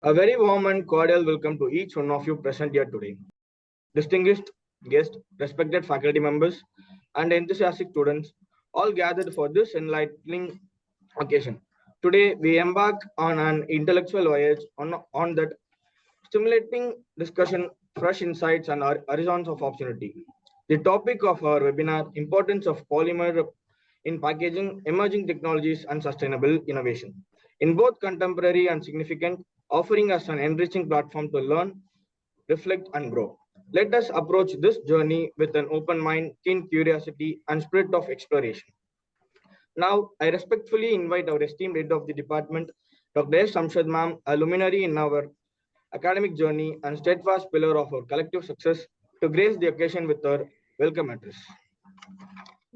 A very warm and cordial welcome to each one of you present here today. Distinguished guests, respected faculty members, and enthusiastic students, all gathered for this enlightening occasion. Today, we embark on an intellectual voyage on that stimulating discussion, fresh insights, and horizons of opportunity. The topic of our webinar, Importance of Polymer in Packaging, Emerging Technologies, and Sustainable Innovation. In both contemporary and significant, offering us an enriching platform to learn, reflect, and grow. Let us approach this journey with an open mind, keen curiosity, and spirit of exploration. Now, I respectfully invite our esteemed head of the department, Dr. S. Samshad Ma'am, a luminary in our academic journey and steadfast pillar of our collective success, to grace the occasion with her welcome address.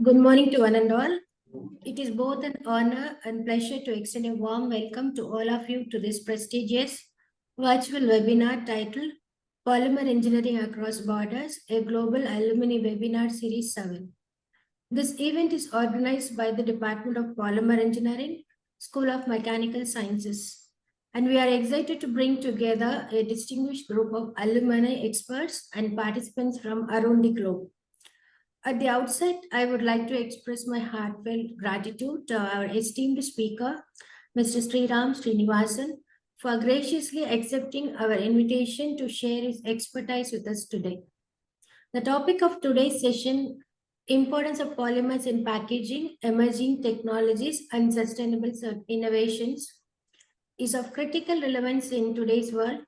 Good morning to one and all. It is both an honor and pleasure to extend a warm welcome to all of you to this prestigious virtual webinar titled Polymer Engineering Across Borders, a Global Alumni Webinar Series 7. This event is organized by the Department of Polymer Engineering, School of Mechanical Sciences, and we are excited to bring together a distinguished group of alumni experts and participants from around the globe. At the outset, I would like to express my heartfelt gratitude to our esteemed speaker, Mr. Sriram Srinivasan, for graciously accepting our invitation to share his expertise with us today. The topic of today's session, Importance of Polymers in Packaging, Emerging Technologies, and Sustainable Innovations, is of critical relevance in today's world,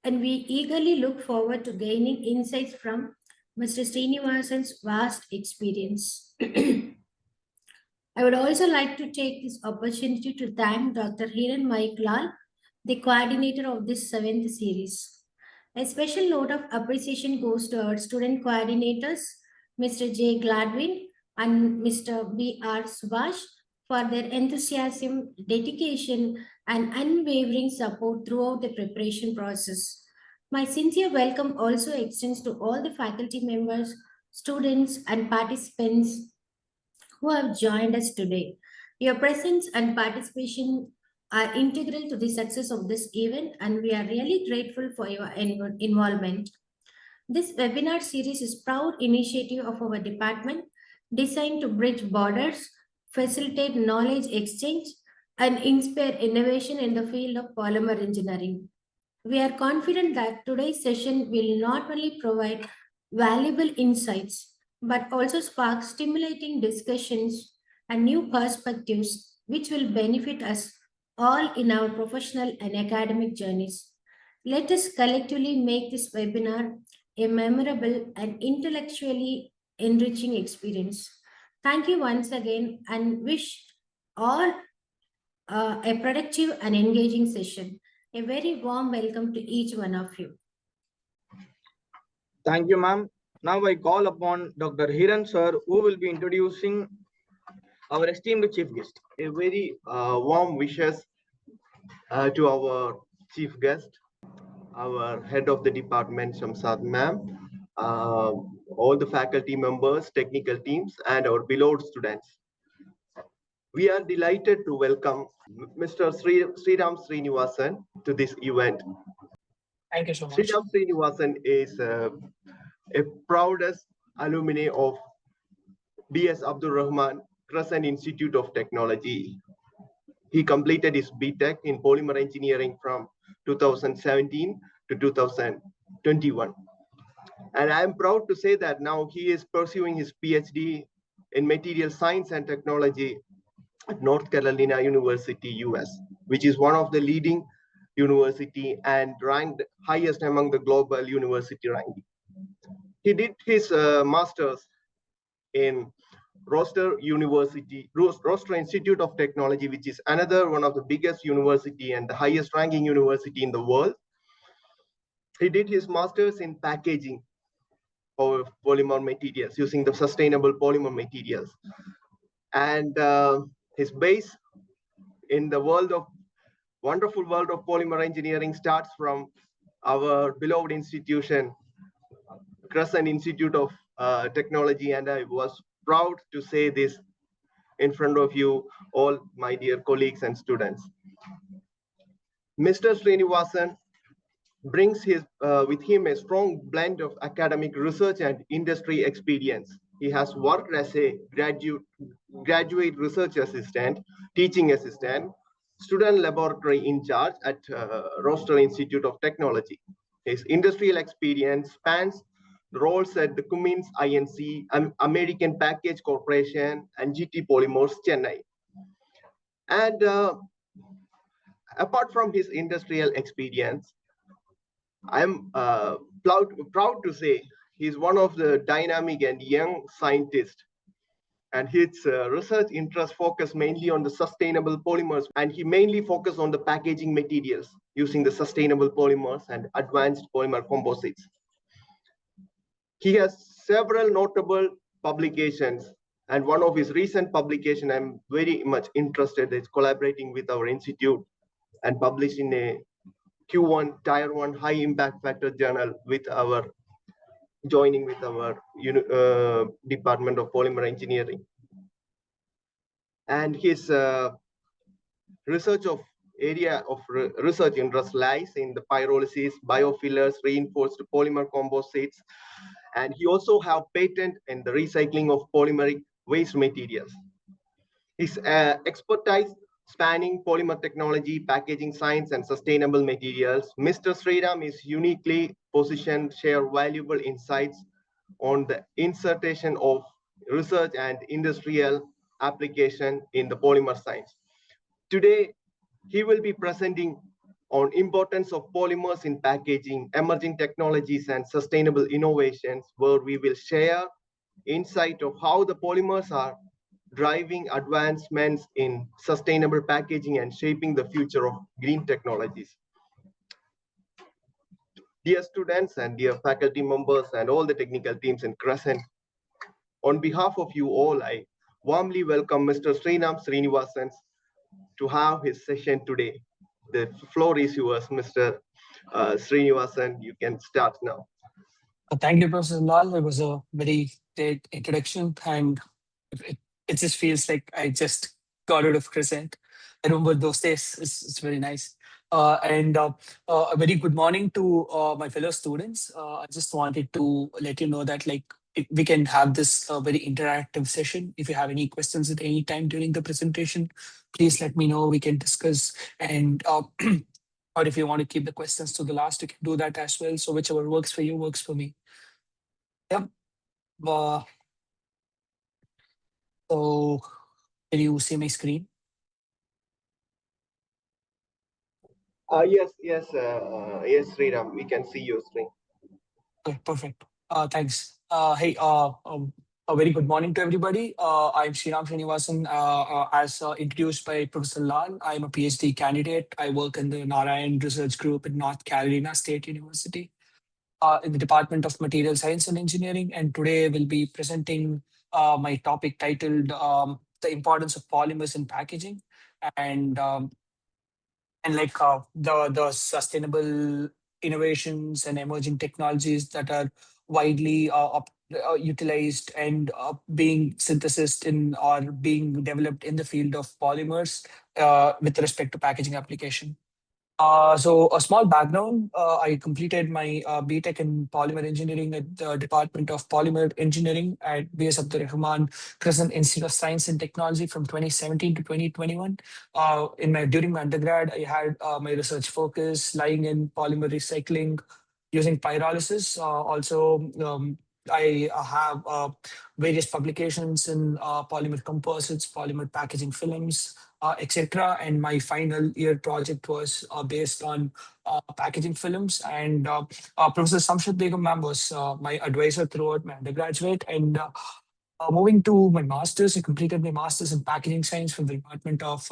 and we eagerly look forward to gaining insights from Mr. Srinivasan's vast experience. I would also like to take this opportunity to thank Dr. Hiran Lal, the coordinator of this 7th series. A special note of appreciation goes to our student coordinators, Mr. J. Gladwin and Mr. B.R. Subhash, for their enthusiasm, dedication, and unwavering support throughout the preparation process. My sincere welcome also extends to all the faculty members, students, and participants who have joined us today. Your presence and participation are integral to the success of this event, and we are really grateful for your involvement. This webinar series is a proud initiative of our department designed to bridge borders, facilitate knowledge exchange, and inspire innovation in the field of polymer engineering. We are confident that today's session will not only provide valuable insights, but also spark stimulating discussions and new perspectives which will benefit us all in our professional and academic journeys. Let us collectively make this webinar a memorable and intellectually enriching experience. Thank you once again and wish all a productive and engaging session. A very warm welcome to each one of you. Thank you, ma'am. Now I call upon Dr. Hiran sir, who will be introducing our esteemed chief guest. A very warm wishes to our chief guest, our head of the department, Shamsad ma'am, all the faculty members, technical teams, and our beloved students. We are delighted to welcome Mr. Sriram Srinivasan to this event. Thank you so much. Sriram Srinivasan is a proudest alumni of B.S. Abdul Rahman Crescent Institute of Technology. He completed his B.Tech in Polymer Engineering from 2017 to 2021. And I am proud to say that now he is pursuing his Ph.D. in Material Science and Technology at North Carolina University, US, which is one of the leading university and ranked highest among the global university ranking. He did his master's in Roster Institute of Technology, which is another one of the biggest university and the highest ranking university in the world. He did his master's in packaging of polymer materials using the sustainable polymer materials. And his base in the wonderful world of polymer engineering starts from our beloved institution, Crescent Institute of Technology, and I was proud to say this in front of you all, my dear colleagues and students. Mr. Srinivasan brings with him a strong blend of academic research and industry experience. He has worked as a graduate research assistant, teaching assistant, student laboratory in charge at Roster Institute of Technology. His industrial experience spans roles at the Cummins INC, American Package Corporation, and GT Polymers, Chennai. And apart from his industrial experience, I'm proud to say he's one of the dynamic and young scientists, and his research interests focus mainly on the sustainable polymers, and he mainly focused on the packaging materials using the sustainable polymers and advanced polymer composites. He has several notable publications, and one of his recent publications I'm very much interested in is collaborating with our institute and published in a Q1 Tier 1 high impact factor journal with our joining with our Department of Polymer Engineering. And his research of area of research interest lies in the pyrolysis, biofillers, reinforced polymer composites, and he also have patent in the recycling of polymeric waste materials. His expertise spanning polymer technology, packaging science, and sustainable materials, Mr. Sriram is uniquely positioned to share valuable insights on the insertion of research and industrial application in the polymer science. Today, he will be presenting on importance of polymers in packaging, emerging technologies, and sustainable innovations, where we will share insight of how the polymers are driving advancements in sustainable packaging and shaping the future of green technologies. Dear students and dear faculty members and all the technical teams in Crescent, on behalf of you all, I warmly welcome Mr. Sriram Srinivasan to have his session today. The floor is yours, Mr. Srinivasan. You can start now. Thank you, Professor Lal. It was a very great introduction, and it just feels like I just got out of Crescent. I remember those days. It's very nice. And a very good morning to my fellow students. I just wanted to let you know that we can have this very interactive session. If you have any questions at any time during the presentation, please let me know. We can discuss, and or if you want to keep the questions to the last, you can do that as well. So whichever works for you works for me. Yep. So can you see my screen? Yes, Sriram, we can see your screen. Okay, perfect. Thanks. Hey, a very good morning to everybody. I'm Sriram Srinivasan. As introduced by Professor Lal, I'm a Ph.D. candidate. I work in the Narayan Research Group at North Carolina State University in the Department of Material Science and Engineering. And today we'll be presenting my topic titled The Importance of Polymers in Packaging, and the sustainable innovations and emerging technologies that are widely utilized and being synthesized in or being developed in the field of polymers with respect to packaging application. So a small background, I completed my BTech in Polymer Engineering at the Department of Polymer Engineering at B.S. Abdur Rahman Crescent Institute of Science and Technology from 2017 to 2021. During my undergrad, I had my research focus lying in polymer recycling using pyrolysis. I have various publications in polymer composites, polymer packaging films, etc. And my final year project was based on packaging films. And Professor Samshad Begum ma'am was my advisor throughout my undergraduate. And moving to my master's, I completed my master's in packaging science from the Department of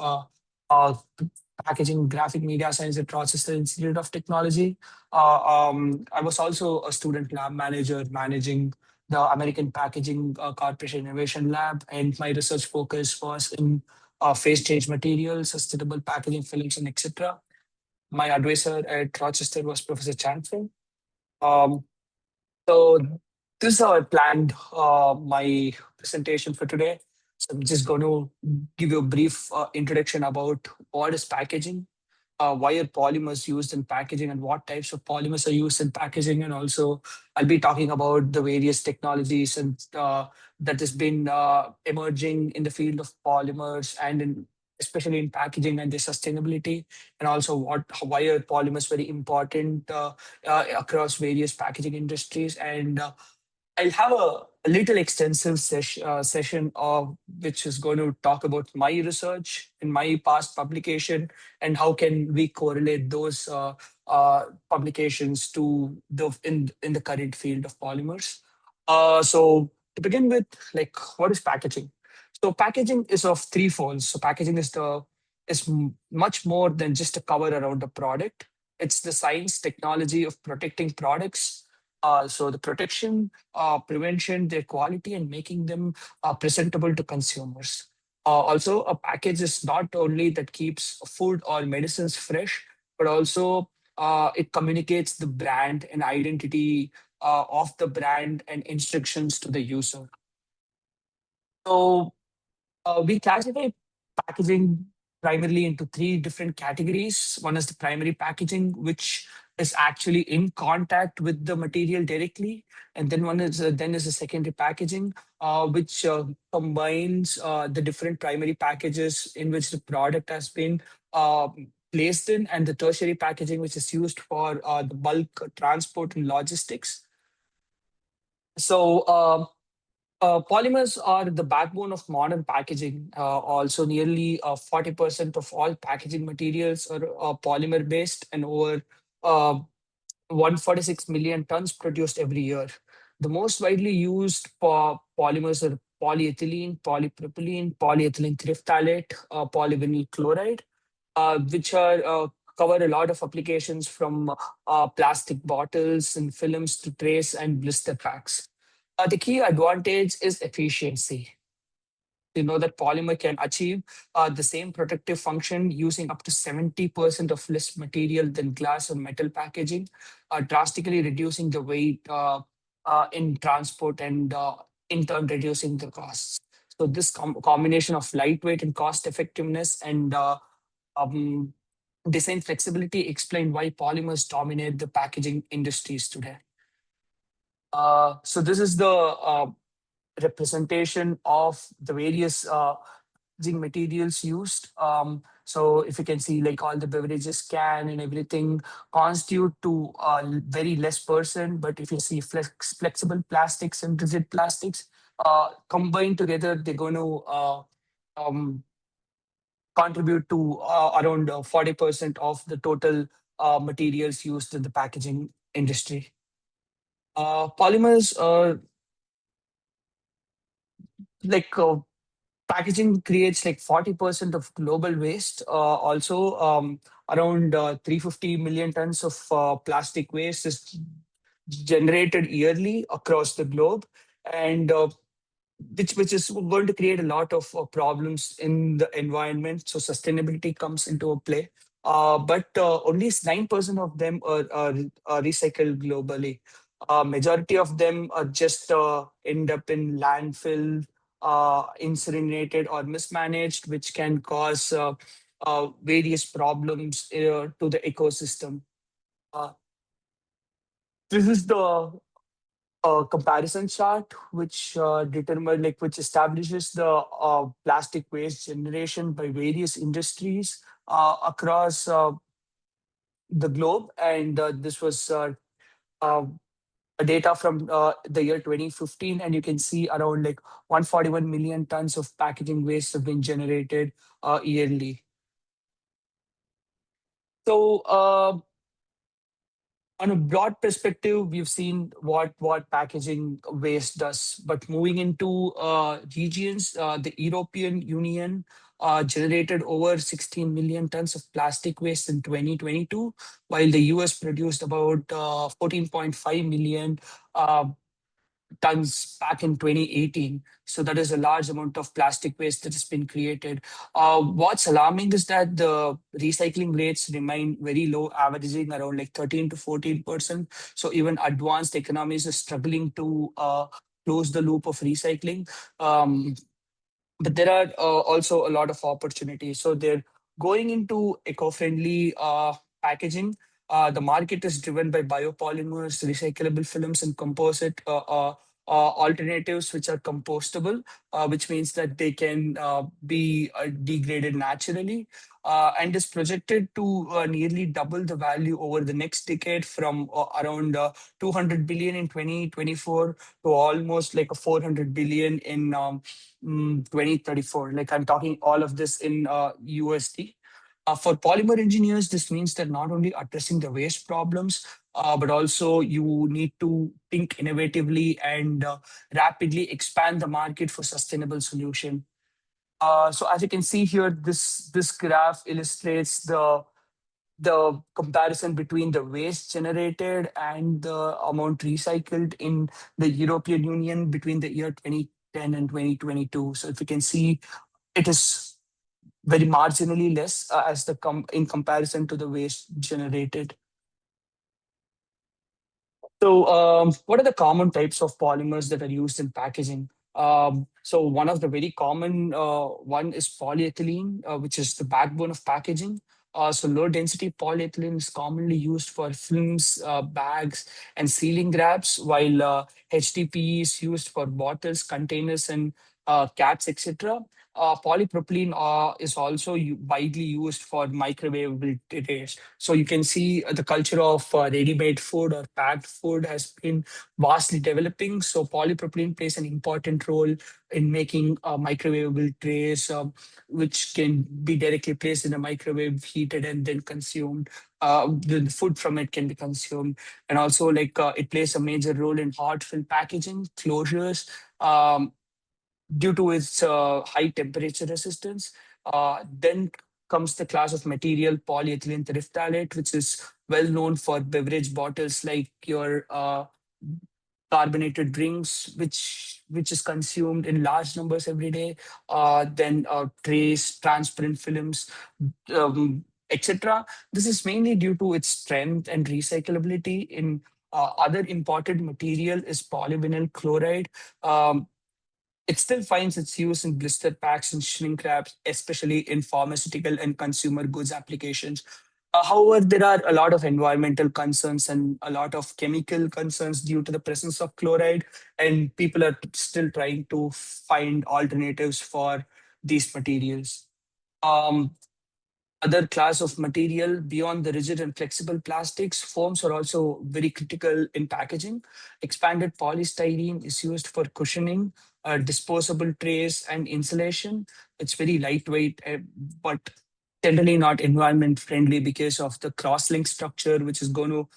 Packaging Graphic Media Science at Rochester Institute of Technology. I was also a student lab manager managing the American Packaging Corporation Innovation Lab, and my research focus was in phase change materials, sustainable packaging films, and etc. My advisor at Rochester was Professor Chanford. So this is how I planned my presentation for today. So I'm just going to give you a brief introduction about what is packaging, why are polymers used in packaging and what types of polymers are used in packaging. And also, I'll be talking about the various technologies and that has been emerging in the field of polymers and especially in packaging and the sustainability, and also why are polymers very important across various packaging industries. And I'll have a little extensive session which is going to talk about my research and my past publication and how can we correlate those publications to in the current field of polymers. So to begin with, like, what is packaging? So packaging is of three folds. So packaging is much more than just a cover around a product. It's the science, technology of protecting products. So the protection, prevention, their quality, and making them presentable to consumers. Also, a package is not only that keeps food or medicines fresh, but also it communicates the brand and identity of the brand and instructions to the user. So we classify packaging primarily into three different categories. One is the primary packaging, which is actually in contact with the material directly, and then one is then is the secondary packaging, which combines the different primary packages in which the product has been uh, placed in, and the tertiary packaging, which is used for the bulk transport and logistics. So polymers are the backbone of modern packaging. Also, nearly 40% of all packaging materials are polymer based, and over 146 million tons produced every year. The most widely used polymers are polyethylene, polypropylene, polyethylene terephthalate, polyvinyl chloride, which are cover a lot of applications from plastic bottles and films to trays and blister packs. The key advantage is efficiency. You know that polymer can achieve the same protective function using up to 70% of less material than glass or metal packaging, drastically reducing the weight in transport and in turn reducing the costs. So this combination of lightweight and cost effectiveness and um, design flexibility explain why polymers dominate the packaging industries today. So this is the representation of the various packaging materials used. So if you can see, like, all the beverages can and everything constitute to very less percent. But if you see flexible plastics and rigid plastics combined together, they're going to um, contribute to around 40% of the total materials used in the packaging industry. Polymers are like packaging creates like 40% of global waste. Also, around 350 million tons of plastic waste is generated yearly across the globe, and which is going to create a lot of problems in the environment. So sustainability comes into a play. But only 9% of them are recycled globally. Majority of them are just end up in landfill, incinerated or mismanaged, which can cause various problems to the ecosystem. Uh, this is the comparison chart, which which establishes the plastic waste generation by various industries across the globe, and this was uh, data from the year 2015, and you can see around like 141 million tons of packaging waste have been generated yearly. So on a broad perspective, we've seen what packaging waste does. But moving into regions, the European Union generated over 16 million tons of plastic waste in 2022, while the US produced about 14.5 million uh, tons back in 2018. So that is a large amount of plastic waste that has been created. What's alarming is that the recycling rates remain very low, averaging around like 13 to 14%. So even advanced economies are struggling to close the loop of recycling. But there are also a lot of opportunities. So there Going into eco-friendly packaging, the market is driven by biopolymers, recyclable films, and composite alternatives which are compostable, which means that they can be degraded naturally, and is projected to nearly double the value over the next decade from around 200 billion in 2024 to almost like a 400 billion in 2034. Like I'm talking all of this in USD. For polymer engineers, this means that not only addressing the waste problems, but also you need to think innovatively and rapidly expand the market for sustainable solution. So as you can see here, this graph illustrates the comparison between the waste generated and the amount recycled in the European Union between the year 2010 and 2022. So if you can see, it is very marginally less as in comparison to the waste generated. So what are the common types of polymers that are used in packaging? So one of the very common one is polyethylene, which is the backbone of packaging. So low density polyethylene is commonly used for films, bags, and sealing wraps, while HDPE is used for bottles, containers, and caps, etc. Polypropylene is also widely used for microwavable trays. So you can see the culture of ready-made food or packed food has been vastly developing. So polypropylene plays an important role in making microwavable trays, which can be directly placed in a microwave, heated, and then consumed. The food from it can be consumed, and also like it plays a major role in hot fill packaging, closures. Due to its high temperature resistance. Then comes the class of material polyethylene terephthalate, which is well known for beverage bottles like your carbonated drinks, which is consumed in large numbers every day. Then trays, transparent films, etc. This is mainly due to its strength and recyclability. In other important material is polyvinyl chloride. It still finds its use in blister packs and shrink wraps, especially in pharmaceutical and consumer goods applications. However, there are a lot of environmental concerns and a lot of chemical concerns due to the presence of chloride, and people are still trying to find alternatives for these materials. Other class of material beyond the rigid and flexible plastics, foams are also very critical in packaging. Expanded polystyrene is used for cushioning, disposable trays, and insulation. It's very lightweight, but generally not environment friendly because of the cross-link structure, which is going to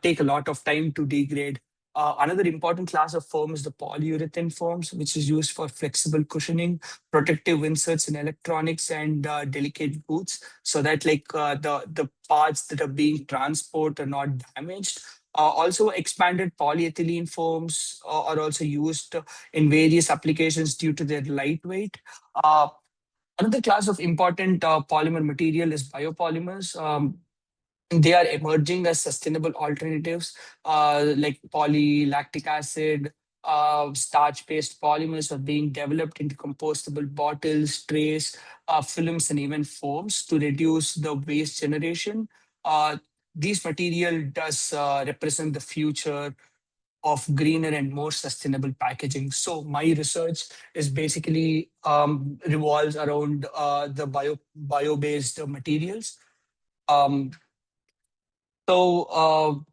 take a lot of time to degrade. Another important class of foam is the polyurethane foams, which is used for flexible cushioning, protective inserts in electronics, and delicate goods, so that like the parts that are being transported are not damaged. Also, expanded polyethylene foams are also used in various applications due to their lightweight. Another class of important polymer material is biopolymers. They are emerging as sustainable alternatives like polylactic acid, starch-based polymers are being developed into compostable bottles, trays, films, and even foams to reduce the waste generation. These material does represent the future of greener and more sustainable packaging. So my research is basically revolves around the bio-based materials. Um, so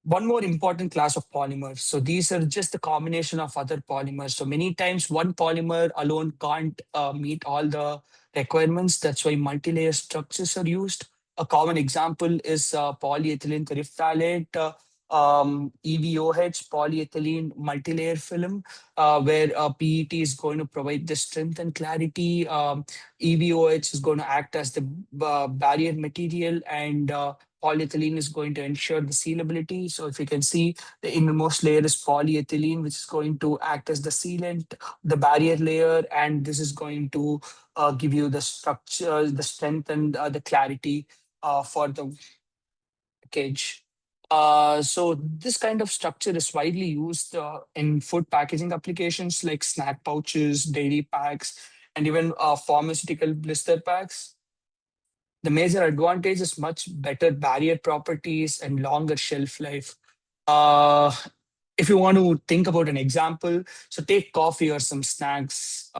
one more important class of polymers. So these are just a combination of other polymers. So many times one polymer alone can't meet all the requirements. That's why multi-layer structures are used. A common example is polyethylene terephthalate, EVOH, polyethylene multi-layer film, where PET is going to provide the strength and clarity. EVOH is going to act as the barrier material, and polyethylene is going to ensure the sealability. So if you can see, the innermost layer is polyethylene, which is going to act as the sealant, the barrier layer, and this is going to give you the structure, the strength, and the clarity for the package. So this kind of structure is widely used in food packaging applications like snack pouches, dairy packs, and even pharmaceutical blister packs. The major advantage is much better barrier properties and longer shelf life. Uh, if you want to think about an example, so take coffee or some snacks.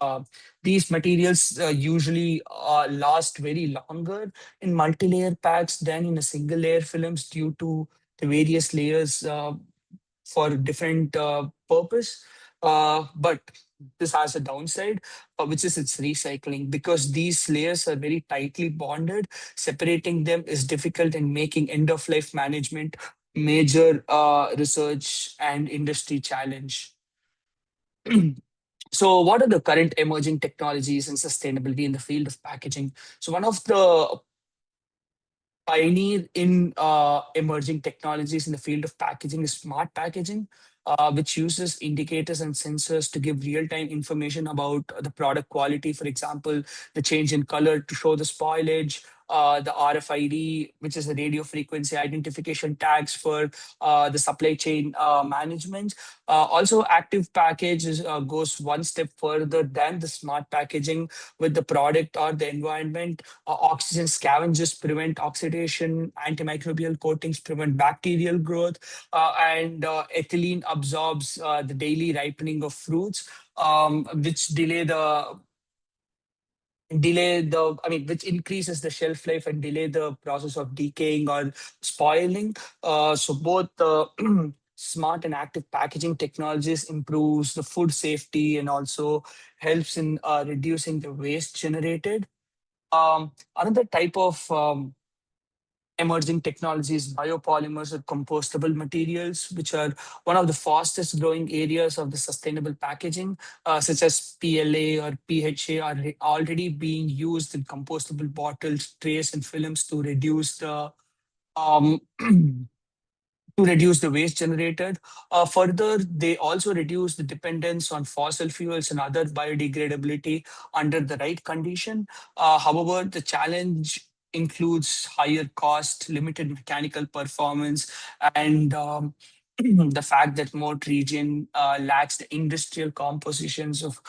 These materials usually last very longer in multi-layer packs than in a single layer films due to the various layers for different purpose. But this has a downside, which is its recycling. Because these layers are very tightly bonded, separating them is difficult and making end of life management major research and industry challenge. So, what are the current emerging technologies and sustainability in the field of packaging? So, one of the pioneer in emerging technologies in the field of packaging is smart packaging, which uses indicators and sensors to give real-time information about the product quality. For example, the change in color to show the spoilage, the RFID, which is the radio frequency identification tags for the supply chain management. Also, active package goes one step further than the smart packaging with the product or the environment. Oxygen scavengers prevent oxidation, antimicrobial coatings prevent bacterial growth, and ethylene absorbs the daily ripening of fruits, which which increases the shelf life and delay the process of decaying or spoiling. So both smart and active packaging technologies improves the food safety and also helps in reducing the waste generated. Another type of emerging technologies, biopolymers or compostable materials, which are one of the fastest growing areas of the sustainable packaging, such as PLA or PHA, are already being used in compostable bottles, trays, and films um, to reduce the waste generated. Further, they also reduce the dependence on fossil fuels and other biodegradability under the right condition. However, the challenge includes higher cost, limited mechanical performance, and the fact that most region lacks the industrial compositions of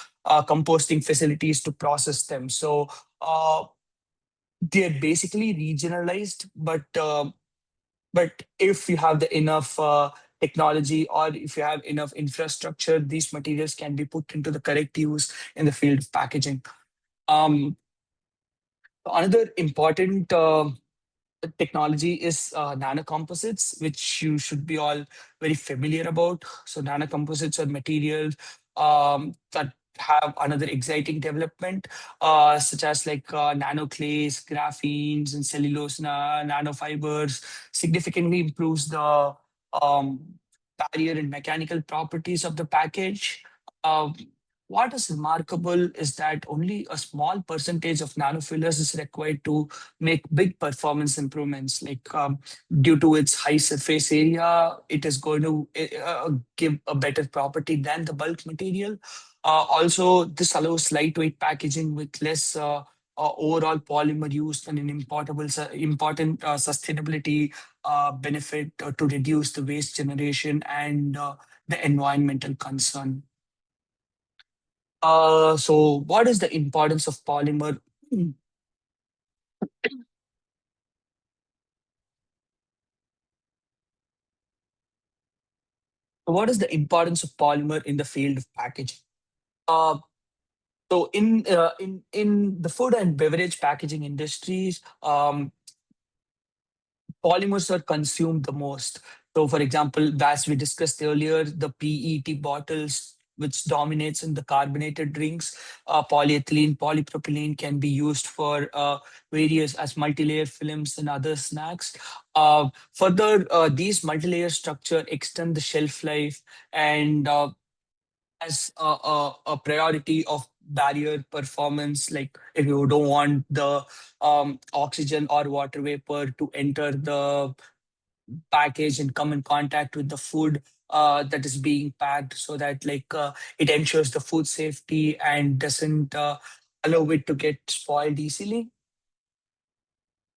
composting facilities to process them. So they're basically regionalized, but if you have the enough technology or if you have enough infrastructure, these materials can be put into the correct use in the field of packaging. Um, Another important technology is nanocomposites, which you should be all very familiar about. So nanocomposites are materials that have another exciting development, such as like nanoclays, graphenes, and cellulose nanofibers, significantly improves the um, barrier and mechanical properties of the package. Um, what is remarkable is that only a small percentage of nanofillers is required to make big performance improvements. Like due to its high surface area, it is going to give a better property than the bulk material. Also, this allows lightweight packaging with less overall polymer use and an important sustainability benefit to reduce the waste generation and the environmental concern. So what is the importance of polymer? What is the importance of polymer in the field of packaging? Uh, so in the food and beverage packaging industries, polymers are consumed the most. So, for example, as we discussed earlier, the PET bottles, which dominates in the carbonated drinks, polyethylene, polypropylene can be used for various as multi-layer films and other snacks. Further, these multi-layer structure extend the shelf life and as a priority of barrier performance. Like if you don't want the oxygen or water vapor to enter the package and come in contact with the food that is being packed, so that it ensures the food safety and doesn't allow it to get spoiled easily.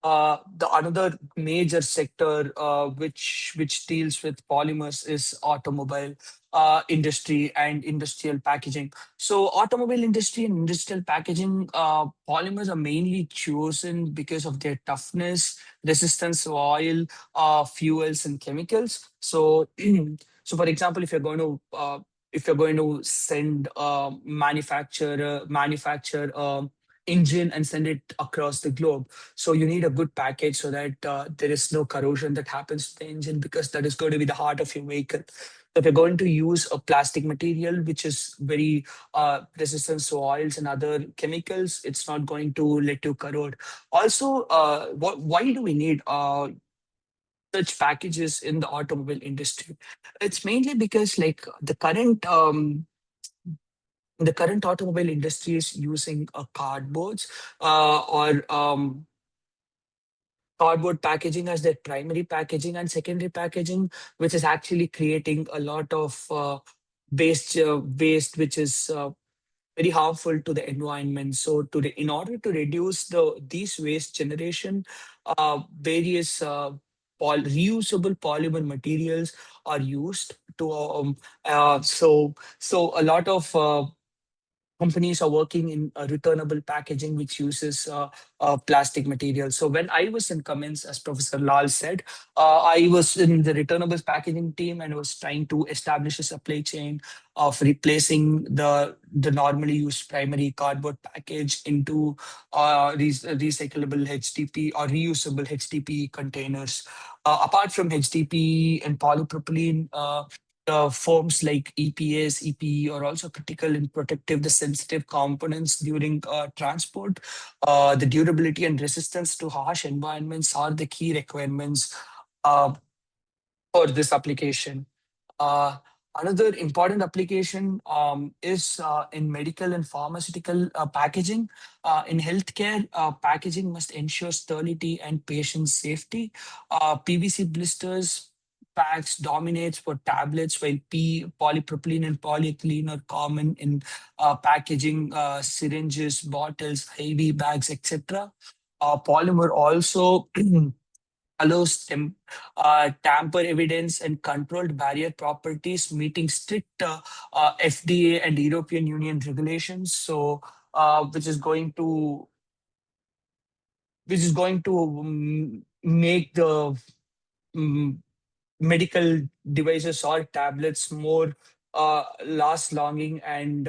The another major sector which deals with polymers is automobile industry and industrial packaging. So automobile industry and industrial packaging, polymers are mainly chosen because of their toughness, resistance to oil, fuels, and chemicals. So, so for example, if you're going to send manufacture engine and send it across the globe, so you need a good package so that there is no corrosion that happens to the engine, because that is going to be the heart of your vehicle. So if you're going to use a plastic material which is very resistant to oils and other chemicals, it's not going to let you corrode. Also, why do we need such packages in the automobile industry? It's mainly because like the current automobile industry is using cardboards or cardboard packaging as their primary packaging and secondary packaging, which is actually creating a lot of waste, which is very harmful to the environment. So, in order to reduce these waste generation, various reusable polymer materials are used to. So a lot of companies are working in returnable packaging, which uses plastic material. So when I was in Cummins, as Professor Lal said, I was in the returnables packaging team and was trying to establish a supply chain of replacing the normally used primary cardboard package into recyclable HDP or reusable HDP containers. Apart from HDP and polypropylene, forms like EPS, EPE are also critical in protective the sensitive components during transport. The durability and resistance to harsh environments are the key requirements uh, for this application. Uh, Another important application is in medical and pharmaceutical packaging. In healthcare, packaging must ensure sterility and patient safety. PVC blisters packs dominates for tablets, while polypropylene and polyethylene are common in packaging, syringes, bottles, heavy bags, etc. Polymer also allows tamper evidence and controlled barrier properties, meeting strict FDA and European Union regulations. So, which is going to make the um, medical devices or tablets more last longing and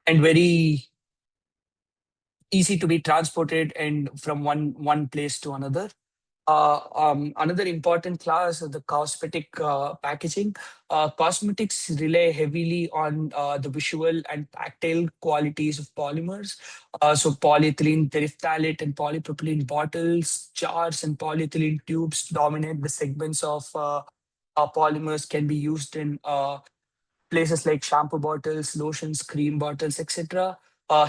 very easy to be transported and from one place to another. Another important class is the cosmetic packaging. Cosmetics rely heavily on the visual and tactile qualities of polymers. So polyethylene terephthalate and polypropylene bottles, jars, and polyethylene tubes dominate the segments of polymers can be used in places like shampoo bottles, lotions, cream bottles, etc.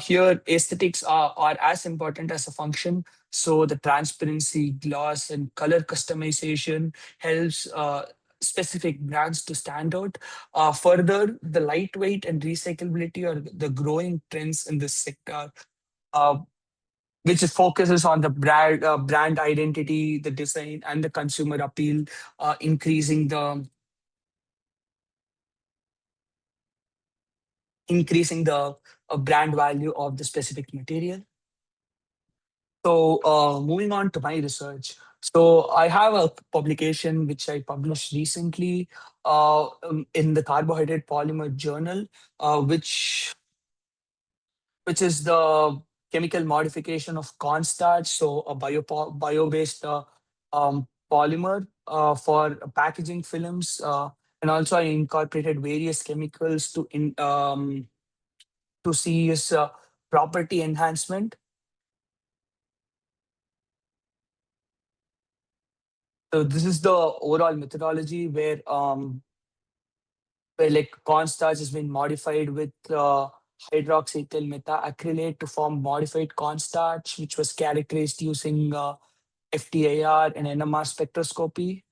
Here, aesthetics are as important as a function. So the transparency, gloss, and color customization helps specific brands to stand out. Further, the lightweight and recyclability are the growing trends in this sector, uh, which focuses on the brand identity, the design, and the consumer appeal, increasing the brand value of the specific material. So, moving on to my research. So, I have a publication which I published recently in the Carbohydrate Polymer Journal, which is the chemical modification of cornstarch, so a bio-based polymer for packaging films. And also, I incorporated various chemicals to see its property enhancement. So this is the overall methodology where like cornstarch has been modified with hydroxyethyl methacrylate to form modified cornstarch, which was characterized using FTIR and NMR spectroscopy.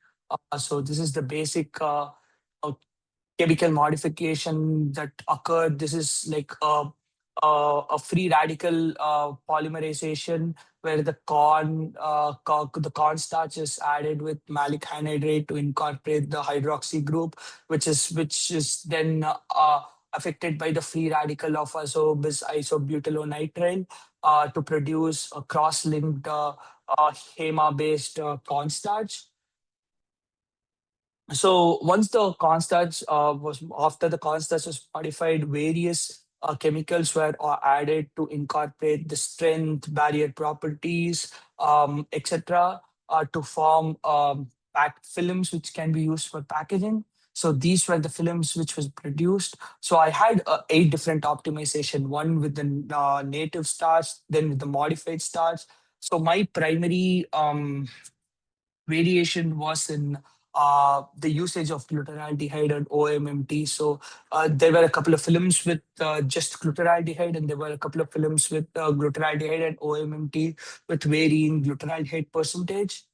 So this is the basic uh, chemical modification that occurred. This is like a free radical polymerization where the cornstarch is added with malic anhydride to incorporate the hydroxy group, which is then affected by the free radical of isobutylonitrile to produce a cross-linked HEMA-based cornstarch. So once the cornstarch after the cornstarch was modified, various chemicals were added to incorporate the strength, barrier properties, etc., to form packed films which can be used for packaging. So these were the films which was produced. So I had 8 different optimization, one with the native starch, then with the modified starch. So my primary variation was in the usage of glutaraldehyde and OMMT. So there were a couple of films with just glutaraldehyde, and there were a couple of films with glutaraldehyde and OMMT with varying glutaraldehyde percentage.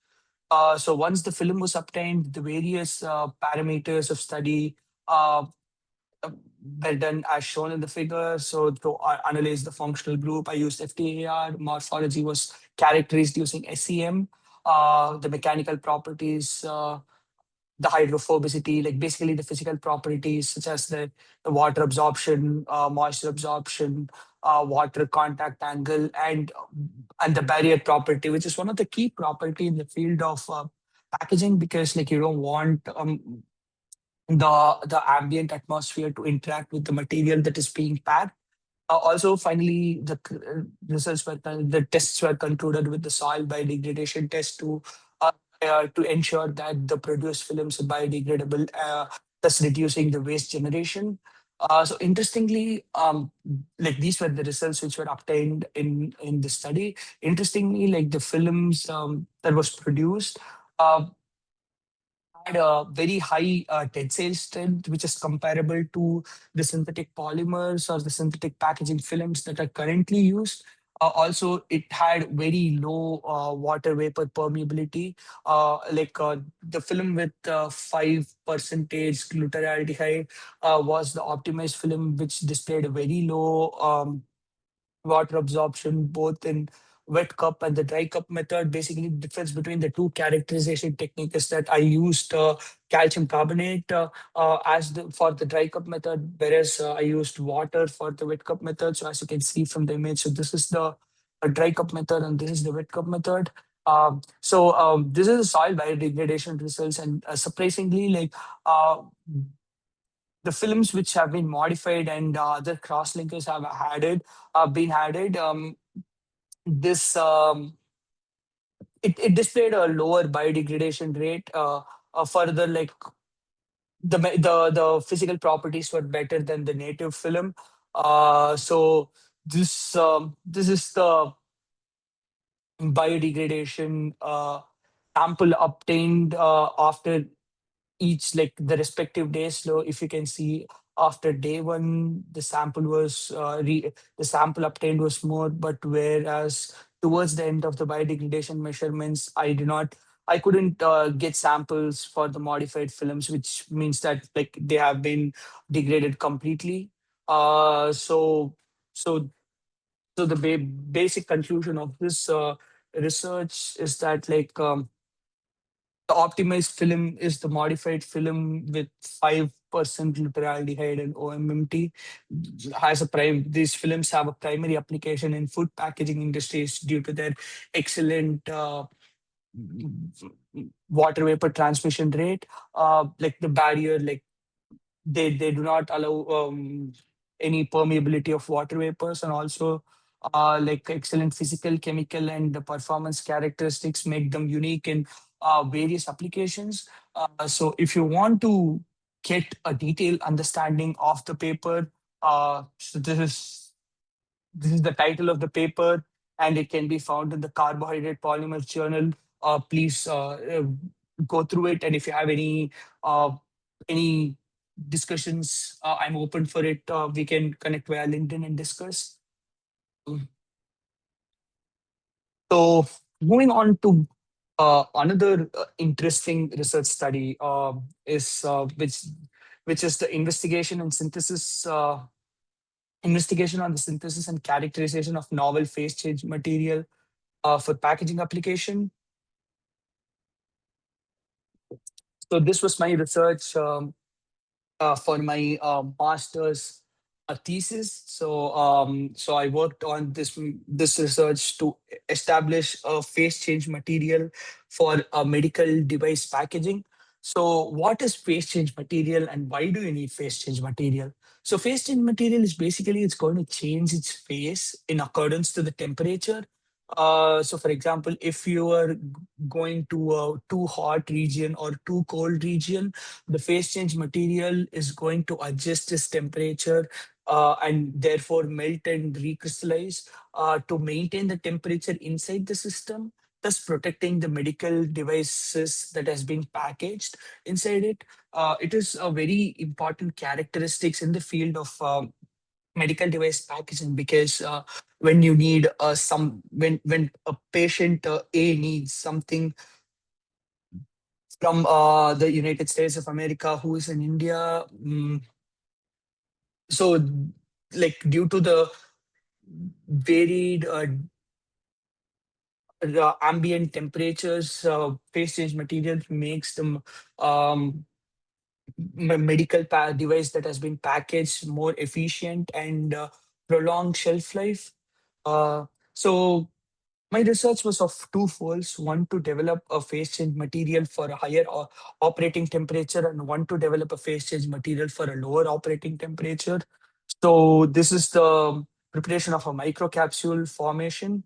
So once the film was obtained, the various parameters of study uh, were done as shown in the figure. So to analyze the functional group, I used FTAR. Morphology was characterized using SEM. The mechanical properties, the hydrophobicity, like basically the physical properties such as the water absorption, moisture absorption, water contact angle, and the barrier property, which is one of the key property in the field of packaging, because like you don't want the ambient atmosphere to interact with the material that is being packed. Also, finally, the tests were concluded with the soil biodegradation test to ensure that the produced films are biodegradable, thus reducing the waste generation. So interestingly, like these were the results which were obtained in the study. Interestingly, like the films that was produced. Had a very high tensile strength, which is comparable to the synthetic polymers or the synthetic packaging films that are currently used. Also, it had very low water vapor permeability. The film with 5% glutaraldehyde was the optimized film, which displayed a very low water absorption both in wet cup and the dry cup method. Basically, the difference between the two characterization technique is that I used calcium carbonate for the dry cup method, whereas I used water for the wet cup method. So as you can see from the image, so this is the dry cup method and this is the wet cup method. This is the soil biodegradation results, and surprisingly, like the films which have been modified and other cross linkers have been added. This it displayed a lower biodegradation rate. Further, like the physical properties were better than the native film. So this is the biodegradation sample obtained after each, like the respective days. So if you can see, after day 1 the sample was the sample obtained was more, but whereas towards the end of the biodegradation measurements, I couldn't get samples for the modified films, which means that like they have been degraded completely. Uh so so so the basic conclusion of this research is that the optimized film is the modified film with 5% glutaraldehyde and OMMT. These films have a primary application in food packaging industries due to their excellent water vapor transmission rate. Like the barrier, like they do not allow any permeability of water vapors, and also like excellent physical, chemical, and the performance characteristics make them unique in various applications. So if you want to get a detailed understanding of the paper, so this is the title of the paper, and it can be found in the Carbohydrate Polymers Journal. Please go through it, and if you have any discussions, I'm open for it. We can connect via LinkedIn and discuss. So moving on to another interesting research study is which is the investigation and synthesis investigation on the synthesis and characterization of novel phase change material for packaging application. So this was my research for my master's thesis. So I worked on this research to establish a phase change material for medical device packaging. So what is phase change material and why do you need phase change material? So phase change material is basically it's going to change its phase in accordance to the temperature. So for example, if you are going to a too hot region or too cold region, the phase change material is going to adjust its temperature and therefore melt and recrystallize to maintain the temperature inside the system, thus protecting the medical devices that has been packaged inside it. It is a very important characteristics in the field of medical device packaging because when you need when a patient A needs something from the United States of America who is in India. So, like due to the varied the ambient temperatures, phase change material makes them medical device that has been packaged more efficient and prolonged shelf life. So my research was of two folds, one to develop a phase change material for a higher operating temperature and one to develop a phase change material for a lower operating temperature. So this is the preparation of a microcapsule formation.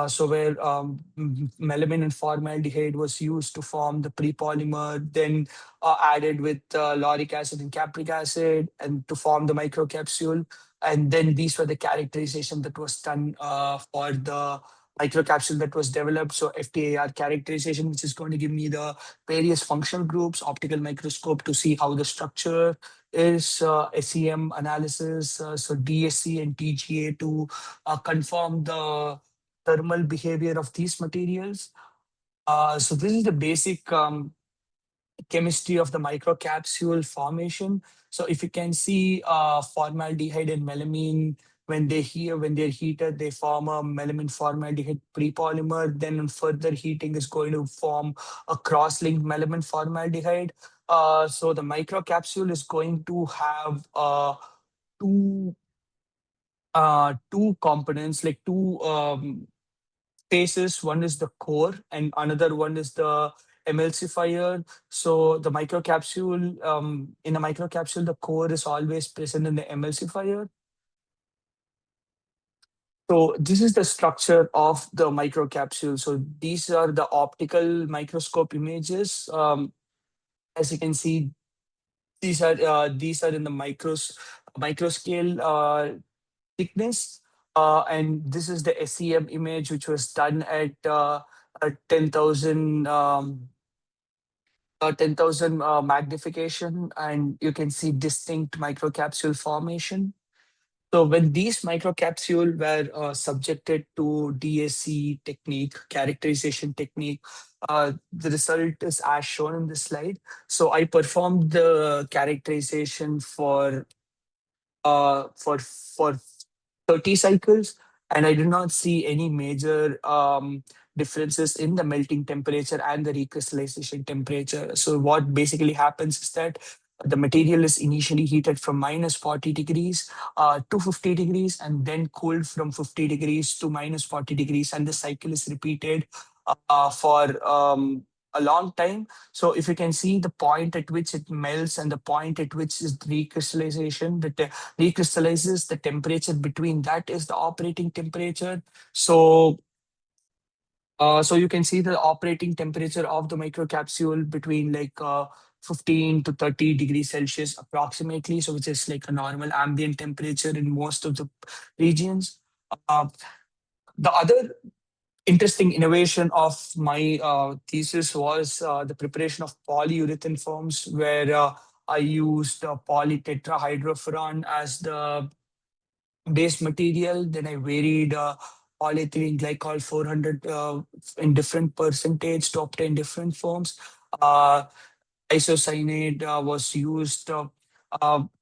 So where melamine and formaldehyde was used to form the prepolymer, then added with lauric acid and capric acid and to form the microcapsule. And then these were the characterization that was done for the microcapsule that was developed. So FTIR characterization, which is going to give me the various functional groups, optical microscope to see how the structure is, SEM analysis, so DSC and TGA to confirm the thermal behavior of these materials. So this is the basic chemistry of the microcapsule formation. So if you can see formaldehyde and melamine, when they're heated, they form a melamine formaldehyde prepolymer. Then on further heating is going to form a cross-linked melamine formaldehyde. So the microcapsule is going to have two two components, like two phases. One is the core and another one is the emulsifier. So the microcapsule, in a microcapsule, the core is always present in the emulsifier. So this is the structure of the microcapsule. So these are the optical microscope images. As you can see, these are in the micro scale thickness. And this is the SEM image, which was done at 10,000 10,000 magnification, and you can see distinct microcapsule formation. So when these microcapsule were subjected to DSC technique, characterization technique, the result is as shown in this slide. So I performed the characterization for 30 cycles, and I did not see any major differences in the melting temperature and the recrystallization temperature. So what basically happens is that the material is initially heated from -40 degrees to 50 degrees and then cooled from 50 degrees to -40 degrees, and the cycle is repeated for a long time. So if you can see the point at which it melts and the point at which is recrystallization, recrystallizes, the temperature between that is the operating temperature. So so you can see the operating temperature of the microcapsule between like 15 to 30 degrees Celsius approximately, so which is like a normal ambient temperature in most of the regions. Uh, the other interesting innovation of my thesis was the preparation of polyurethane foams, where I used polytetrahydrofuran as the base material. Then I varied polyethylene glycol 400 in different percentage to obtain different forms. Uh, Isocyanate was used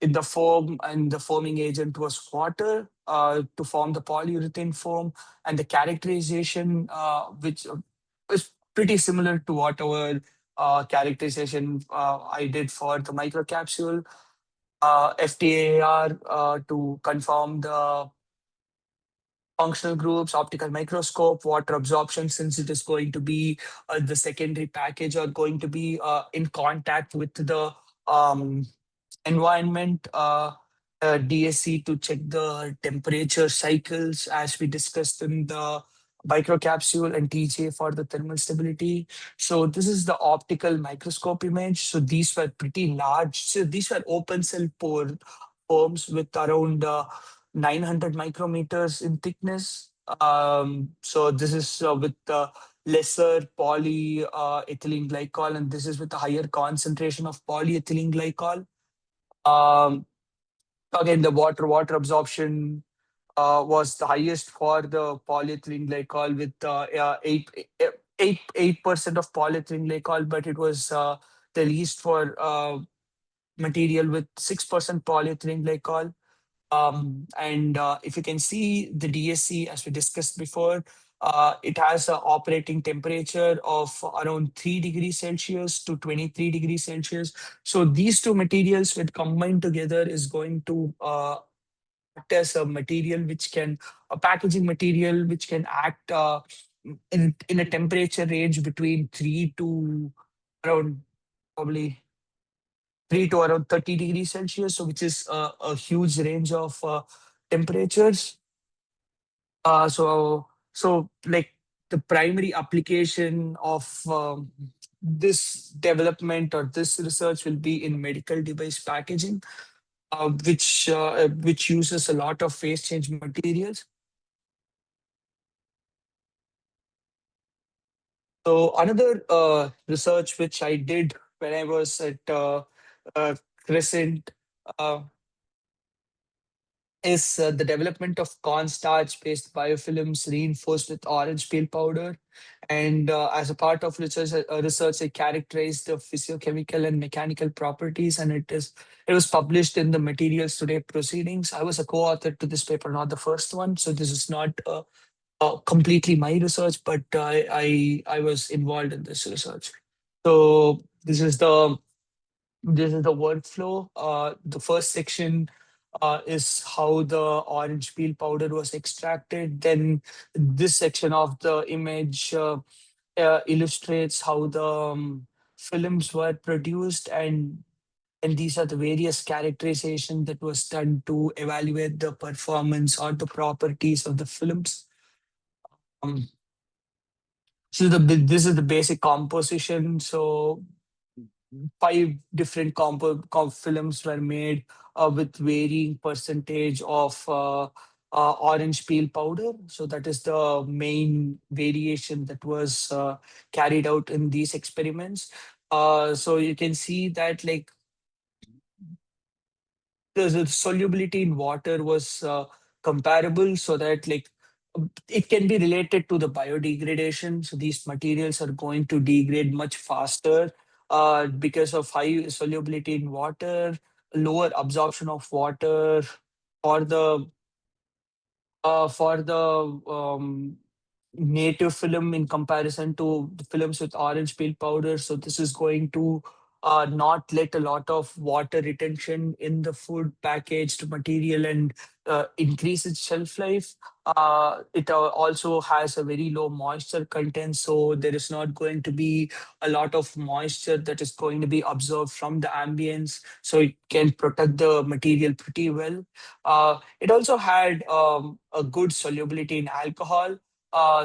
in the foam, and the foaming agent was water to form the polyurethane foam, and the characterization, which is pretty similar to what our characterization I did for the microcapsule, FTAR to confirm the functional groups, optical microscope, water absorption, since it is going to be the secondary package are going to be in contact with the um, environment, DSC to check the temperature cycles as we discussed in the microcapsule, and TJ for the thermal stability. So this is the optical microscope image. So these were pretty large. So these were open cell pore forms with around 900 micrometers in thickness. So this is with the lesser polyethylene glycol, and this is with a higher concentration of polyethylene glycol. Um, Again, the water absorption was the highest for the polyethylene glycol with 8% of polyethylene glycol, but it was the least for material with 6% polyethylene glycol. And if you can see the DSC, as we discussed before, it has an operating temperature of around 3 degrees Celsius to 23 degrees Celsius. So these two materials, when combined together, is going to act as a material which can, a packaging material which can act in a temperature range between 3 to around probably 3 to around 30 degrees Celsius, so which is a huge range of temperatures. So like the primary application of this development or this research will be in medical device packaging, which uses a lot of phase change materials. So another research which I did when I was at uh, Crescent is the development of cornstarch-based biofilms reinforced with orange peel powder. And as a part of research, I characterized the physiochemical and mechanical properties, and it was published in the Materials Today proceedings. I was a co-author to this paper, not the first one, so this is not completely my research, but I was involved in this research. So this is the workflow. The first section is how the orange peel powder was extracted. Then this section of the image illustrates how the films were produced, and these are the various characterization that was done to evaluate the performance or the properties of the films. Um, this is the basic composition. So 5 different films were made with varying percentage of orange peel powder. So that is the main variation that was carried out in these experiments. So you can see that like the solubility in water was comparable, so that like it can be related to the biodegradation. So these materials are going to degrade much faster because of high solubility in water, lower absorption of water for the native film in comparison to the films with orange peel powder. So this is going to not let a lot of water retention in the food packaged material and increase its shelf life. It also has a very low moisture content, so there is not going to be a lot of moisture that is going to be absorbed from the ambience, so it can protect the material pretty well. It also had a good solubility in alcohol,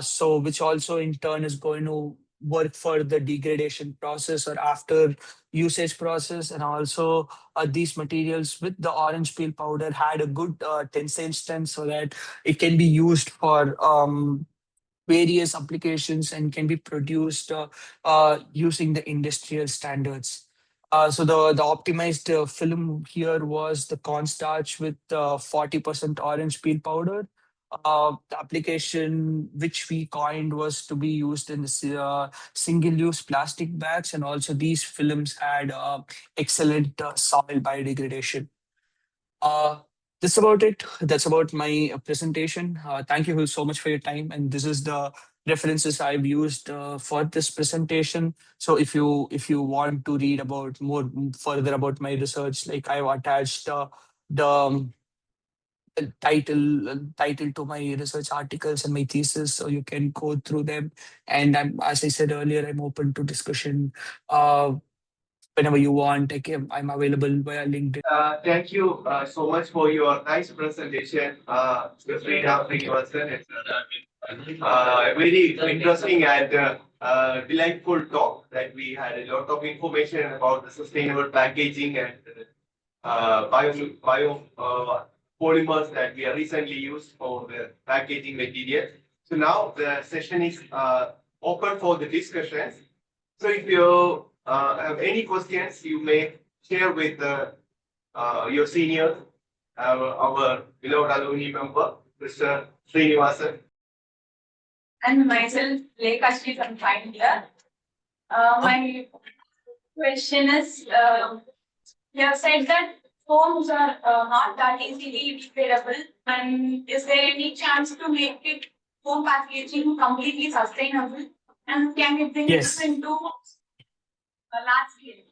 so which also in turn is going to work for the degradation process or after usage process. And also these materials with the orange peel powder had a good tensile strength, so that it can be used for various applications and can be produced using the industrial standards. So the optimized film here was the cornstarch with 40% orange peel powder. The application which we coined was to be used in the single-use plastic bags, and also these films had excellent soil biodegradation. That's about it. That's about my presentation. Thank you so much for your time. And this is the references I've used for this presentation. So if you want to read about more further about my research, like I've attached the title to my research articles and my thesis, so you can go through them. And as I said earlier, I'm open to discussion. Whenever you want, I'm available via LinkedIn. Thank you so much for your nice presentation, Mr. Sriram Srinivasan. It's very interesting and delightful talk that we had a lot of information about the sustainable packaging and polymers that we have recently used for the packaging materials. So now the session is open for the discussions. So if you have any questions, you may share with your senior, our beloved alumni member, Mr. Srinivasan. And myself, Lekha Sri from final year. My question is, you have said that foams are not that easily degradable, and is there any chance to make it foam packaging completely sustainable? And can you bring Yes. this into a large scale?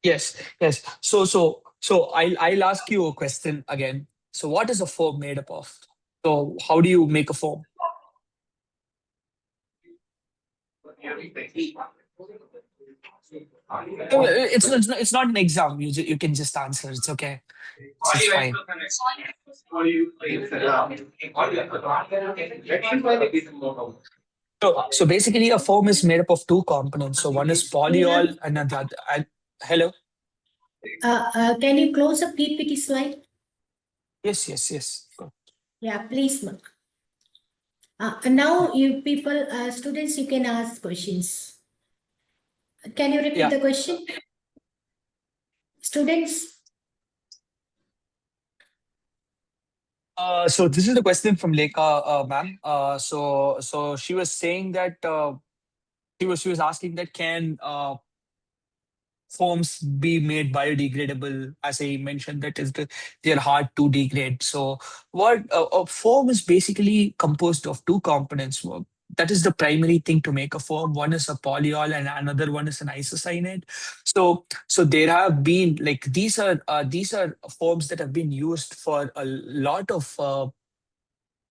Yes. So I'll ask you a question again. So what is a foam made up of? So how do you make a foam? It's not an exam. You can just answer. It's okay. It's fine. So basically, a foam is made up of two components. So one is polyol and another. Hello. Can you close the PPT slide? Yes. Yeah, please, ma'am. And now you people, students, you can ask questions. Can you repeat the question? Students? So this is the question from Lekha, ma'am. So she was saying that she was asking that can foams be made biodegradable? As I mentioned, that is they're hard to degrade. So what a foam is basically composed of two components. Well, that is the primary thing to make a foam. One is a polyol and another one is an isocyanate. So there have been like these are foams that have been used for a lot of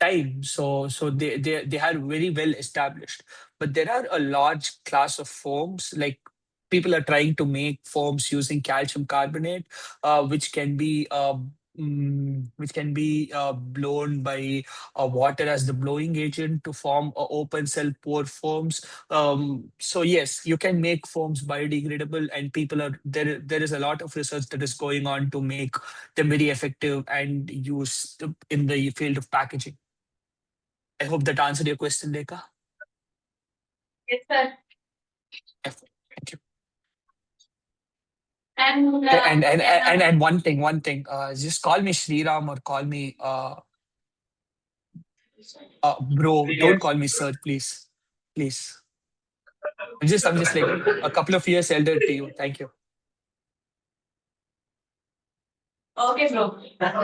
time. So they are very well established. But there are a large class of foams, like people are trying to make foams using calcium carbonate, which can be blown by water as the blowing agent to form open cell pore foams. So yes, you can make foams biodegradable, and people are there. There is a lot of research that is going on to make them very effective and used in the field of packaging. I hope that answered your question, Lekha. Yes, sir. Yeah, thank you. And One thing. Just call me Sriram or call me bro. Don't call me sir, please. Please. I'm just like a couple of years elder to you. Thank you. okay, bro. And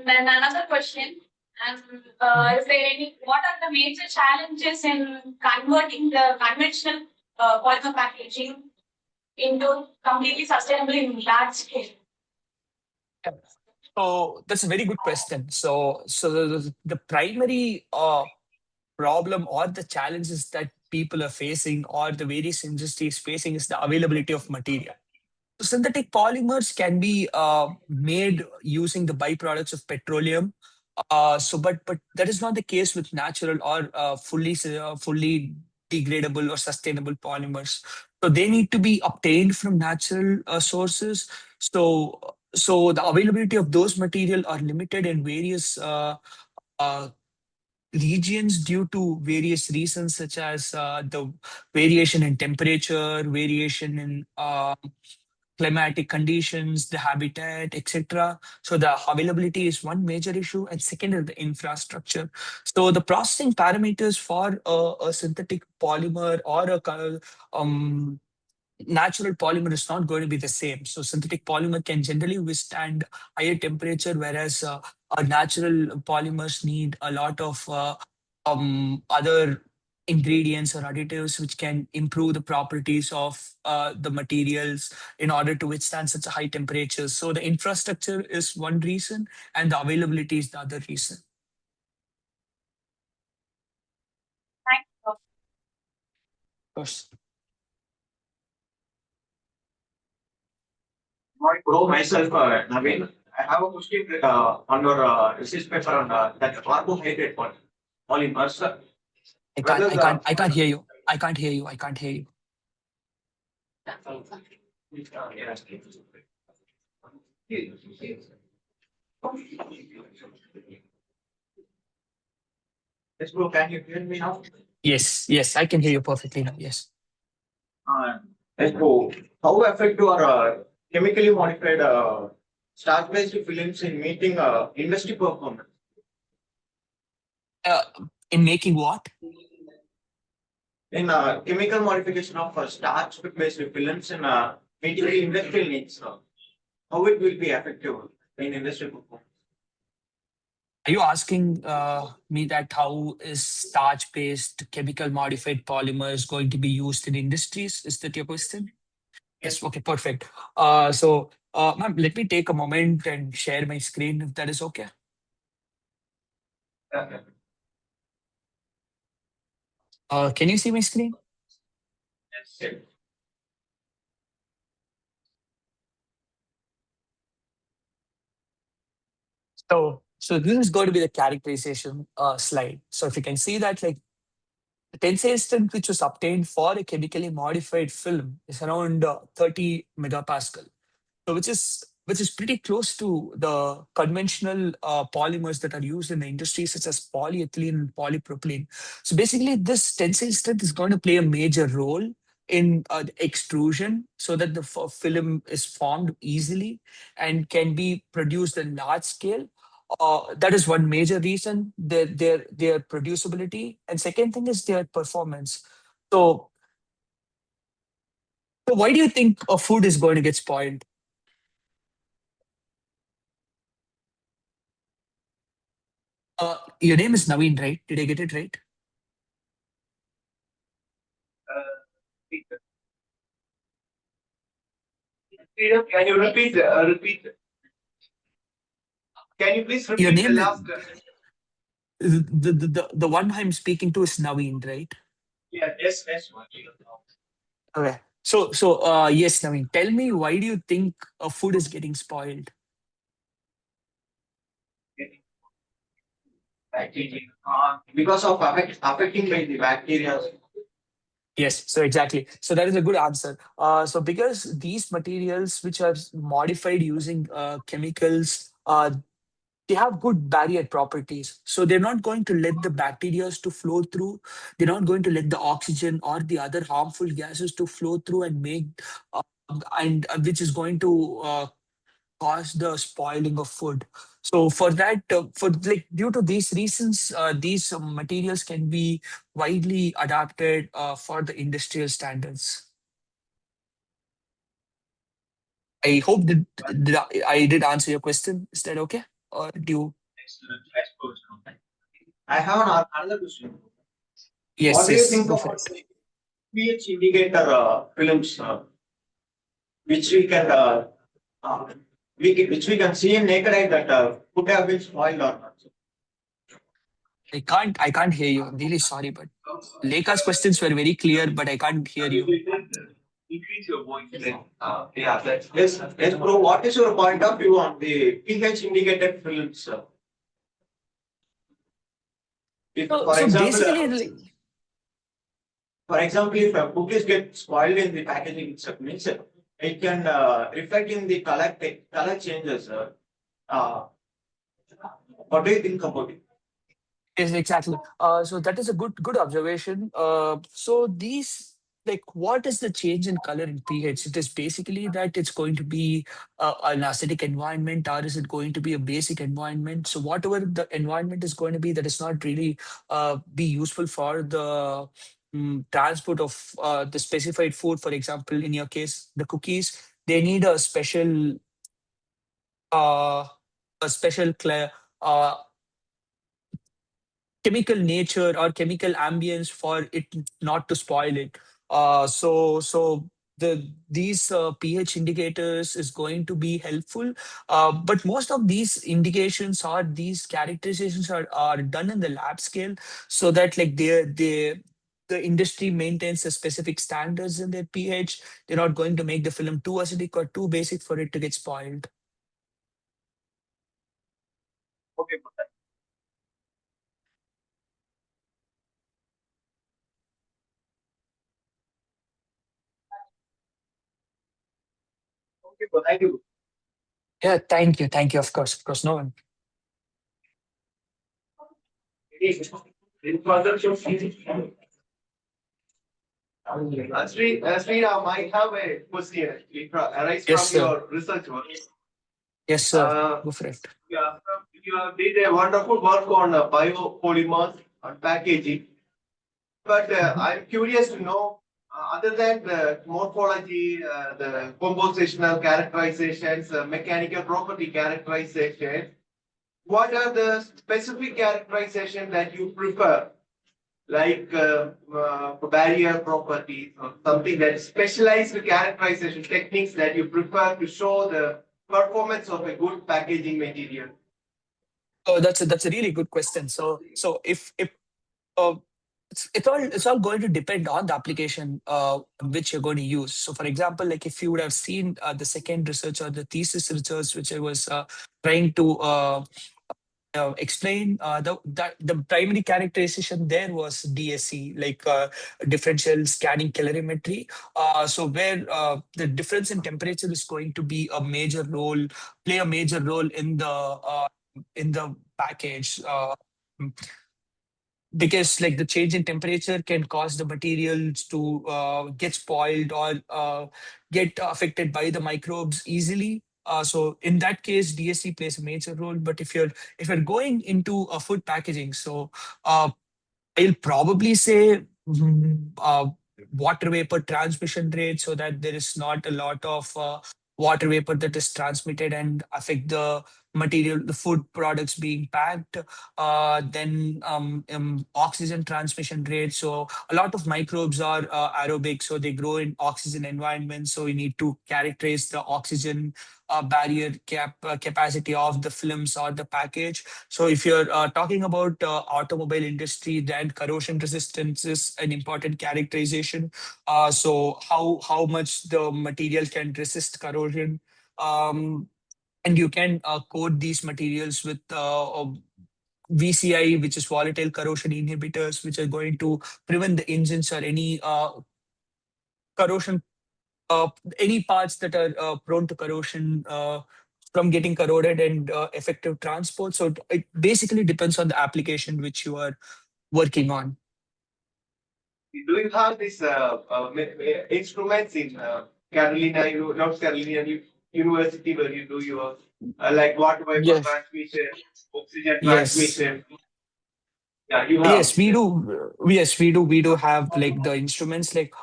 then another question. Is there what are the major challenges in converting the conventional polymer packaging into completely sustainable in large scale? So that's a very good question. So the primary problem or the challenges that people are facing or the various industries facing is the availability of material. Synthetic polymers can be made using the byproducts of petroleum. But that is not the case with natural or fully degradable or sustainable polymers. So they need to be obtained from natural sources. So the availability of those material are limited in various uh, regions due to various reasons, such as the variation in temperature, variation in climatic conditions, the habitat, etc. So the availability is one major issue, and second is the infrastructure. So the processing parameters for a synthetic polymer or natural polymer is not going to be the same. So synthetic polymer can generally withstand higher temperature, whereas our natural polymers need a lot of other ingredients or additives which can improve the properties of the materials in order to withstand such a high temperatures. So the infrastructure is one reason, and the availability is the other reason. Thank you. Of course. Morning, bro. Myself, Naveen. I have a question on your research paper on that carbohydrate polymers. I can't hear you. I can't hear you. I can't hear you. Yes, bro. Can you hear me now? Yes, I can hear you perfectly now. Yes. Yes, bro. How effective are chemically modified starch-based films in meeting industry performance? Uh, in making what? In chemical modification of starch-based films in meeting the industrial needs, how it will be effective in industry performance? Are you asking me that how is starch-based chemical modified polymers going to be used in industries? Is that your question? Yes. Okay, perfect. Ma'am, let me take a moment and share my screen if that is okay. Can you see my screen? Yes. So this is going to be the characterization slide. So if you can see that, like, the tensile strength which was obtained for a chemically modified film is around 30 megapascal. So which is pretty close to the conventional polymers that are used in the industry, such as polyethylene and polypropylene. So basically, this tensile strength is going to play a major role in the extrusion, so that the film is formed easily and can be produced in large scale. That is one major reason, their producibility, and second thing is their performance. So, so why do you think a food is going to get spoiled? Your name is Naveen, right? Did I get it right? Can you repeat? Repeat. Can you please Your repeat the name is last? the one I'm speaking to is Naveen, right? Yeah, yes. Okay. So yes, Naveen, tell me, why do you think a food is getting spoiled? Because of affecting by the bacteria. Yes, so exactly. So that is a good answer. So because these materials which are modified using chemicals, they have good barrier properties. So they're not going to let the bacteria to flow through. They're not going to let the oxygen or the other harmful gases to flow through and make, and which is going to cause the spoiling of food. So for that, for like due to these reasons, these materials can be widely adapted for the industrial standards. I hope I did answer your question. Is that okay? Or do you? I have another question. Yes, What do you yes, think go of for it. pH indicator films, which we can which we can see in naked eye that could have been spoiled or not? I can't hear you. I'm really sorry, but Lekha's questions were very clear, but I can't hear you. Increase your voice. Yes, bro. What is your point of view on the pH indicated films? If, So basically, like, for example, if a cookies get spoiled in the packaging itself, means it can reflect in the color changes. Uh, what do you think about it? yes, exactly. So that is a good observation. So these like what is the change in color in pH? It is basically that it's going to be an acidic environment, or is it going to be a basic environment? So whatever the environment is going to be, that is not really be useful for the transport of the specified food. For example, in your case, the cookies, they need uh, a special uh, chemical nature or chemical ambience for it not to spoil it. So these pH indicators is going to be helpful, but most of these indications or these characterizations are done in the lab scale, so that like the industry maintains the specific standards in their pH. They're not going to make the film too acidic or too basic for it to get spoiled. Okay, thank you. Yeah, thank you. Of course, no one. Sriram, I have a question. It arises Yes, from sir. your research work. Yes, sir. Uh, Go for it. you have did a wonderful work on biopolymers and packaging. But I'm curious to know, other than the morphology, the compositional characterizations, mechanical property characterization, what are the specific characterization that you prefer? Like barrier properties or something that specialized characterization techniques that you prefer to show the performance of a good packaging material. Oh, that's a really good question. So if uh, it's all going to depend on the application which you're going to use. So for example, like if you would have seen the second research or the thesis research which I was trying to explain, the primary characterization there was DSC, like differential scanning calorimetry. So where the difference in temperature is going to be a major role, play a major role in the package. Because like the change in temperature can cause the materials to get spoiled or get affected by the microbes easily. So in that case, DSC plays a major role. But if you're going into a food packaging, so uh, I'll probably say water vapor transmission rate, so that there is not a lot of water vapor that is transmitted and affect the material, the food products being packed. Then oxygen transmission rate. So a lot of microbes are aerobic, so they grow in oxygen environments. So we need to characterize the oxygen barrier capacity of the films or the package. So if you're talking about automobile industry, then corrosion resistance is an important characterization. So how much the material can resist corrosion, um, and you can coat these materials with VCI, which is volatile corrosion inhibitors, which are going to prevent the engines or any corrosion, uh, any parts that are prone to corrosion from getting corroded, and effective transport. So it basically depends on the application which you are working on. Do you have these instruments in North Carolina University where you do your like water vapor Yes. transmission, oxygen Yes. transmission? Yeah, you have. Yes, we do. Yes, we do. We do have like the instruments. Like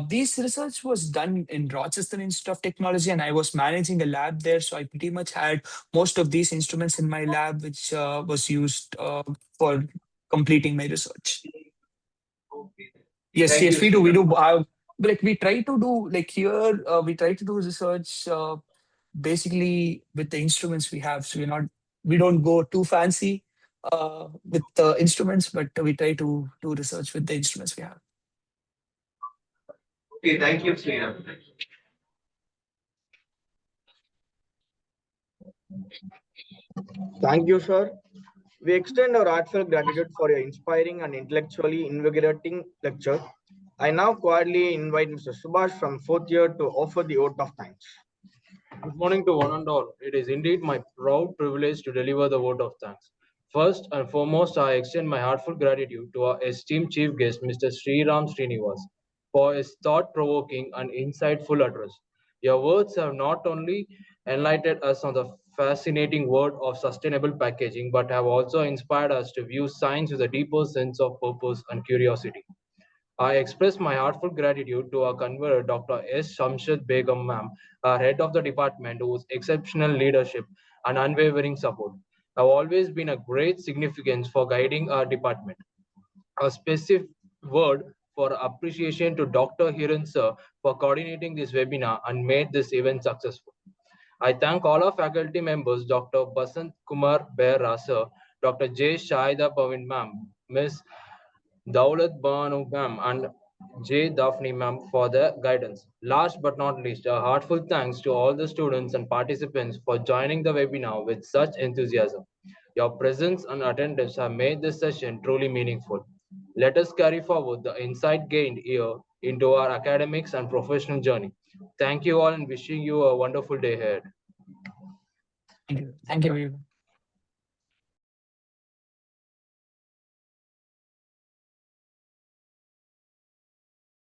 this research was done in Rochester Institute of Technology, and I was managing a lab there. So I pretty much had most of these instruments in my lab, which was used for completing my research. Okay. Yes, Thank you, yes, we do. We Sriram. do. Like we try to do like here. We try to do research basically with the instruments we have. So we don't go too fancy with the instruments, but we try to do research with the instruments we have. Okay, thank you, Sriram. Thank you, sir. We extend our heartfelt gratitude for your inspiring and intellectually invigorating lecture. I now cordially invite Mr. Subhash from fourth year to offer the vote of thanks. Good morning to one and all. It is indeed my proud privilege to deliver the vote of thanks. First and foremost, I extend my heartfelt gratitude to our esteemed chief guest, Mr. Sriram Srinivasan. for his thought-provoking and insightful address. Your words have not only enlightened us on the fascinating world of sustainable packaging, but have also inspired us to view science with a deeper sense of purpose and curiosity. I express my heartfelt gratitude to our convener, Dr. S. Shamshad Begum ma'am, our head of the department, whose exceptional leadership and unwavering support have always been a great significance for guiding our department. A specific word for appreciation to Dr. Hiran sir for coordinating this webinar and made this event successful. I thank all our faculty members, Dr. Basant Kumar Behra sir, Dr. J. Shahida Pavin ma'am, Ms. Daulat Banu ma'am, and J. Daphne ma'am for their guidance. Last but not least, a heartfelt thanks to all the students and participants for joining the webinar with such enthusiasm. Your presence and attendance have made this session truly meaningful. Let us carry forward the insight gained here into our academics and professional journey. Thank you all and wishing you a wonderful day ahead. Thank you. Thank you, everyone.